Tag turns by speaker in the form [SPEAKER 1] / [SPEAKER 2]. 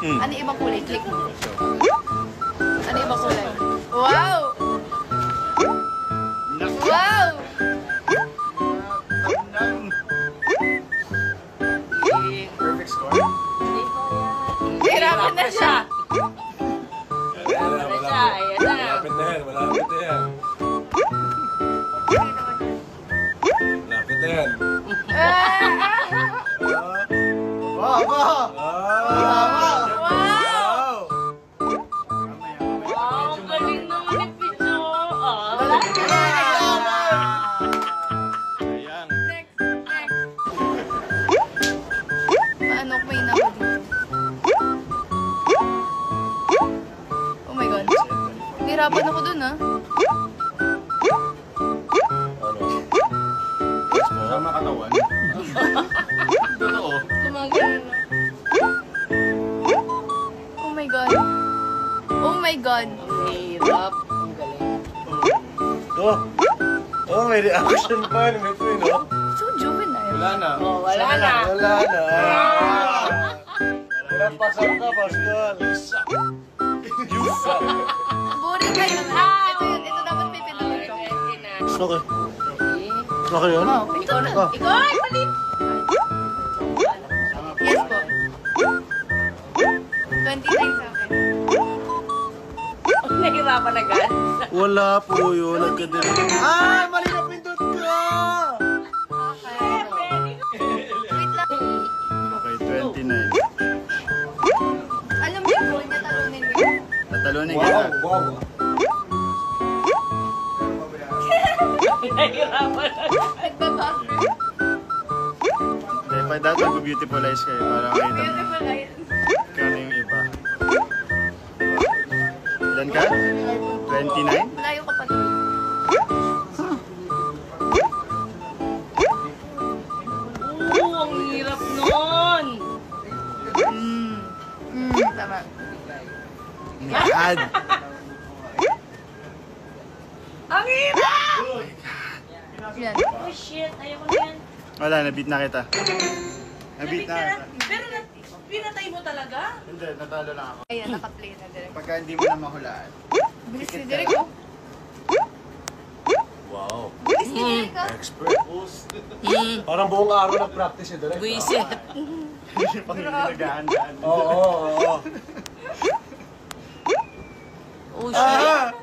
[SPEAKER 1] Ano ibang kulay? Click mo. Ano ibang kulay? Wow! Wow!
[SPEAKER 2] Perfect score.
[SPEAKER 1] Hirapan na siya.
[SPEAKER 3] Malapit na yan, malapit na yan. Malapit na yan.
[SPEAKER 2] Wow! Wow!
[SPEAKER 1] Wow!
[SPEAKER 4] Ang galing naman ni Picho.
[SPEAKER 1] Next. Paano ko may naman dito? Oh my God. Hirapan ako dun ah.
[SPEAKER 2] Sama katawan. Totoo.
[SPEAKER 1] Gumagano na. Oh my God. Oh my God.
[SPEAKER 4] Hirap. Ang galing.
[SPEAKER 3] Oh, may reaction pa ni Metro, no?
[SPEAKER 1] So juvenile.
[SPEAKER 2] Wala na.
[SPEAKER 4] Oh, wala na.
[SPEAKER 3] Wala na. Wala pasok ka, Pascal. You suck.
[SPEAKER 1] Boring kayo. Ito dapat pipindutin ko.
[SPEAKER 3] Okay. Okay yun?
[SPEAKER 1] Oh, ikaw na. Ikaw ay mali. Yes po. 29 sa akin.
[SPEAKER 4] Nahirapan agad.
[SPEAKER 3] Wala po yun. Nagkadali. Mali na pindot ko!
[SPEAKER 1] Okay. Wait lang.
[SPEAKER 2] Okay, 29.
[SPEAKER 1] Alam niyo po, niya talunin niyo.
[SPEAKER 2] Tatalunin kita.
[SPEAKER 4] Nahirapan agad.
[SPEAKER 1] Nagbabaffer.
[SPEAKER 2] Okay, dapat mag-beautifulize kayo para makita mo.
[SPEAKER 1] Beautiful eyes.
[SPEAKER 2] Ikaw na yung iba. Ilan ka? 29?
[SPEAKER 1] Malayo ka pa doon.
[SPEAKER 4] Oo, ang hirap nun.
[SPEAKER 1] Tama.
[SPEAKER 2] Add.
[SPEAKER 4] Ang hirap!
[SPEAKER 1] Yan.
[SPEAKER 4] Oh shit, ayoko na yan.
[SPEAKER 2] Wala, nabit na kita. Nabit na kita.
[SPEAKER 4] Pero pinatay mo talaga?
[SPEAKER 2] Hindi, natalo lang ako.
[SPEAKER 1] Ayan, naka-play na direct.
[SPEAKER 2] Pagka hindi mo na mahulaan.
[SPEAKER 1] Bilis ni Derek, oh.
[SPEAKER 3] Wow.
[SPEAKER 1] Bilis ni Derek, ah.
[SPEAKER 3] Expert. Parang buong araw na practice yun, direct.
[SPEAKER 4] Buisit.
[SPEAKER 2] Pag hindi nag-aandaan.
[SPEAKER 3] Oo.
[SPEAKER 4] Oh shit.